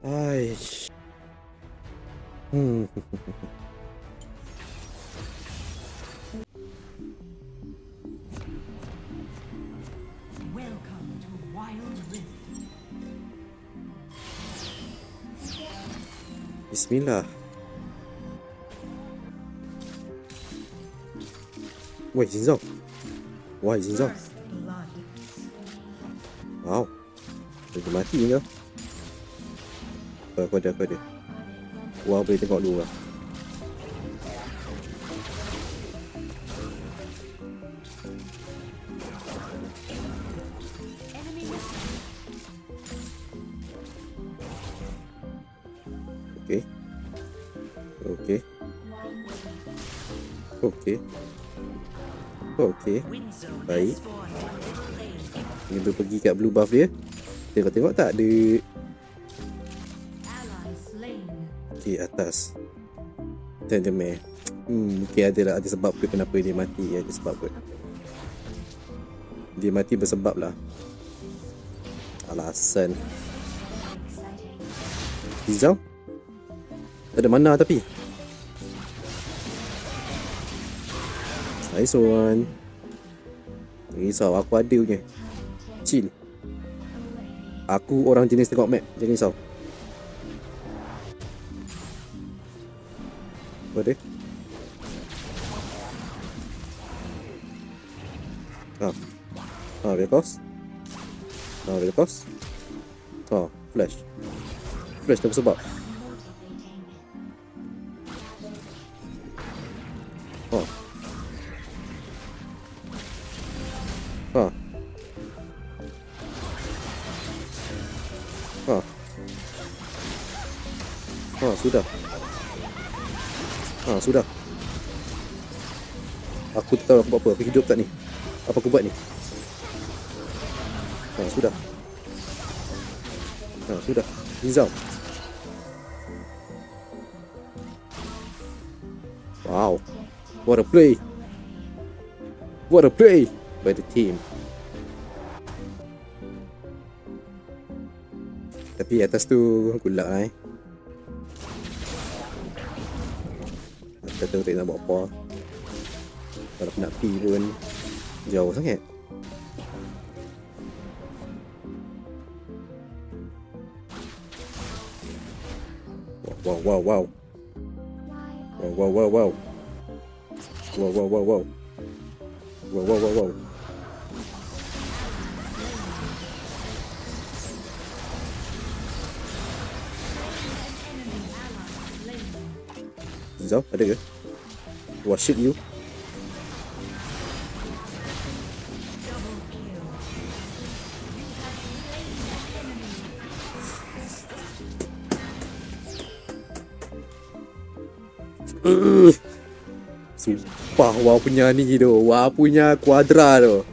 Aish. Hmm. Welcome to Wild Rift. Bismillah. Woi, Jin Zhao. Wah, Jin Zhao. First blood. Wow. Dia mati ke? Aku ada. Wah, boleh tengok dulu lah. Enemy missing. Okey. Wind zone Baik. destroyed. Ni dia pergi kat blue buff dia. Tengok tak ada. Ally slain. Okey, atas. Tendemare. Mungkin ada sebab ke kenapa dia mati. Ada sebab ke. Dia mati bersebab lah. Alasan. Hijau? Ada mana tapi? Nice one. Jangan risau, aku ada punya. Chill. Aku orang jenis tengok map. Jangan risau. Apa dia? Velocos. Velocos. Flash. Flash tak bersebab. Sudah. Aku tak tahu aku buat apa. Aku hidup tak ni? Apa aku buat ni? Sudah. Hizau. Wow. What a play by the team. Tapi atas tu gulak lah Kita tahu tak nak buat apa. Kalau aku nak pergi pun jauh sangat. Wow. Zau, ada ke? Wah, shit you. Sumpah Wah punya ni tu. Wah punya kuadra tu.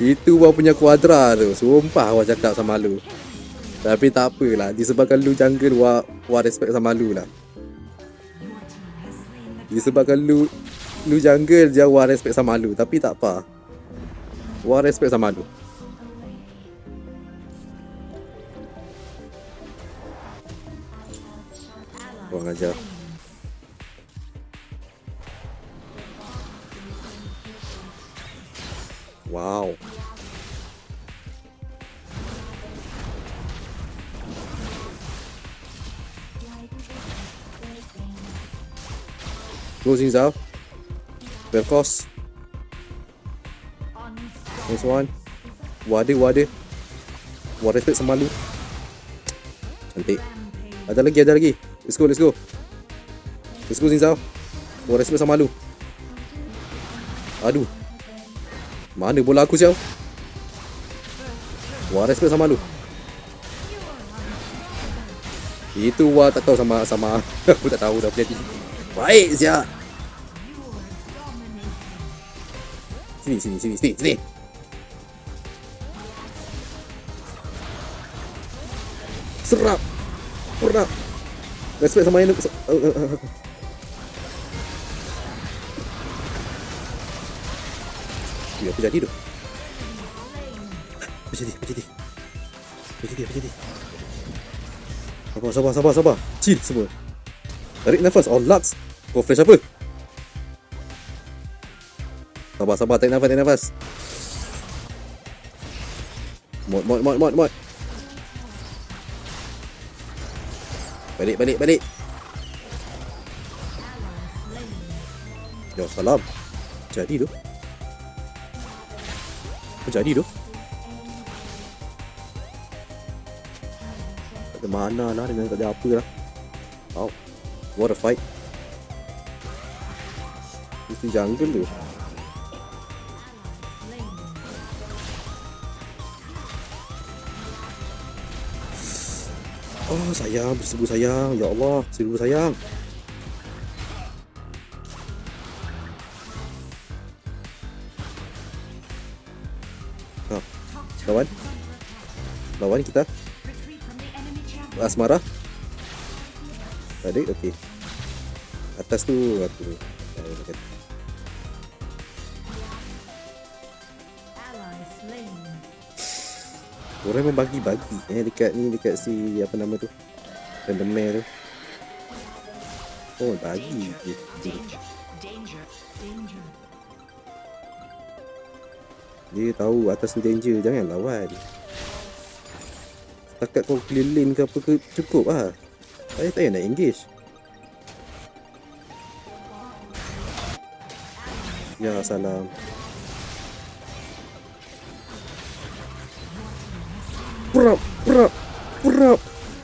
Itu Wah punya kuadra tu. Sumpah Wah cakap sama lu. Tapi tak apalah. Disebabkan lu jungle Wah respect sama lu lah. Disebabkan lu jungle je Wah respect sama lu. Tapi tak apa. Wah respect sama lu. Wah ajar. Wow. Go Zinzao. Velocos. Nice one. Wadah. Wah respect sama lu. Cantik. Ada lagi. Let's go Zinzao. Wah respect sama lu. Aduh. Mana bola aku sial? Wah respect sama lu. Itu Wah tak tahu sama aku tak tahu dah punya team. Baik sial. Sini. Serap. Respect sama ini. Apa jadi tu? Apa jadi? Sabar. Chill semua. Tarik nafas. Oh, Lux. Kau flash apa? Sabar. Tarik nafas. Mod. Balik. Ya salam. Jadi tu. Tak ada mana lah dengan tak ada apa lah. Wow. What a fight. Mesti jungle tu. Oh sayang, berseribu sayang. Ya Allah, 1000 sayang. Lawan kita. Retreat from the enemy champion. Asmara. Tadi okey. Atas tu aku. Ally slain. Orang memang bagi-bagi dekat si apa nama tu. Randomare tu. Oh bagi je. Danger. Dia tahu atas tu danger, jangan lawan. Setakat kau clear lane ke apa ke cukup lah. Saya tak payah nak engage. Ya salam. Perap.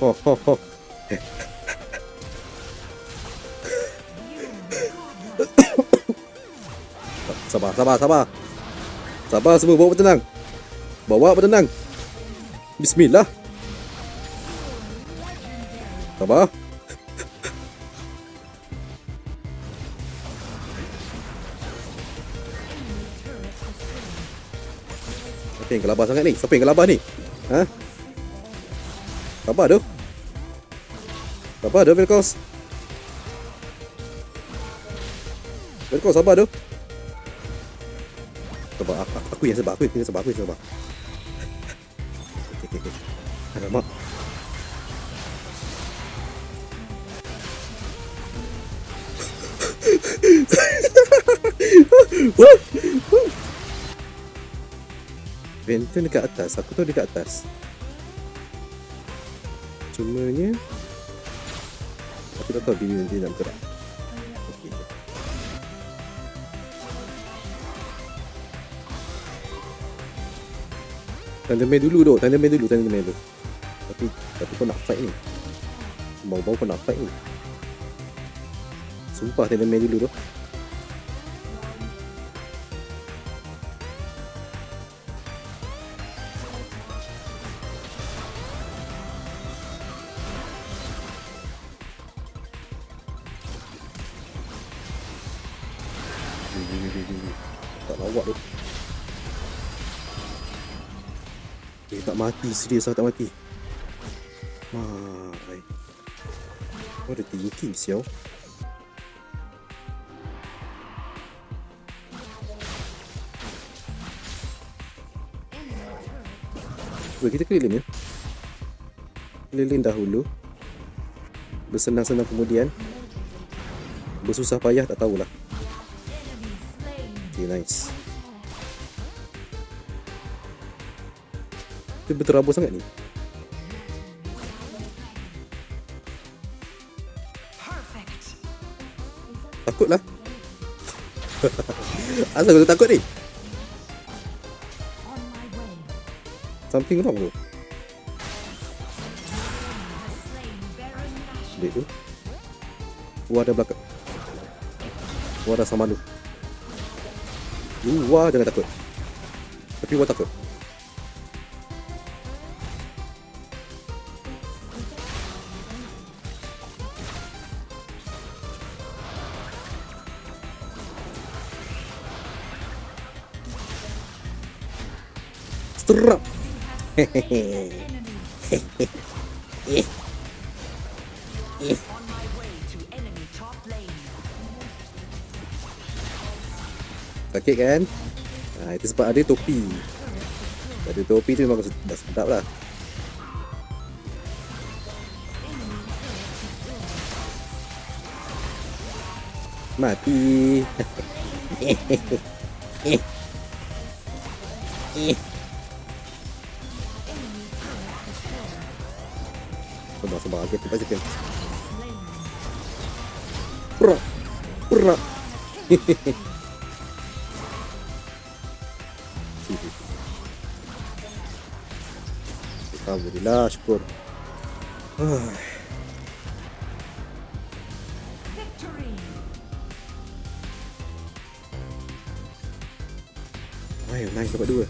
Oh. Sabar semua, bawa bertenang. Bismillah. Sabar. Siapa yang gelabah sangat ni? Siapa yang gelabah ni? Ha? Sabar tu, Velkos. Sabar tu. Sabar, aku yang sabar. Okey. Alamak. Venton dekat atas. Aku tahu dekat atas. Cumanya aku tak tahu bila dia nak bergerak. Okey. Thunderman dulu. Tapi kau nak fight ni. Bau-bau kau nak fight ni. Sumpah Thunderman dulu tu. Tak lawak tu. Tak mati, serius tak mati. Mai. Kau ada thinking siau. Kita keliling ya. Keliling dahulu. Bersenang-senang kemudian. Bersusah payah tak tahulah. Okay, nice. Itu berterabur sangat ni. Takutlah. Asal kau takut ni? Something wrong tu. Dek tu. Wah ada belakang. Wah ada sama lu. Wah jangan takut. Tapi wah takut. Strap. Hehehe. On my way to enemy top lane. Sakit kan? Itu sebab ada topi. Ada topi tu memang dah sedap lah. Mati. Sabar, kita pasti kan. Pura. Pura. Alhamdulillah, syukur. Victory. Nice dapat 2.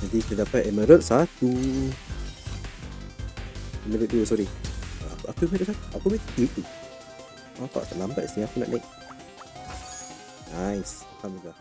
Nanti kita dapat emerald 1. Emerald 2, sorry. Apa emerald 1? Apa emerald 2? Tak terlambat sini aku nak naik. Nice. Alhamdulillah.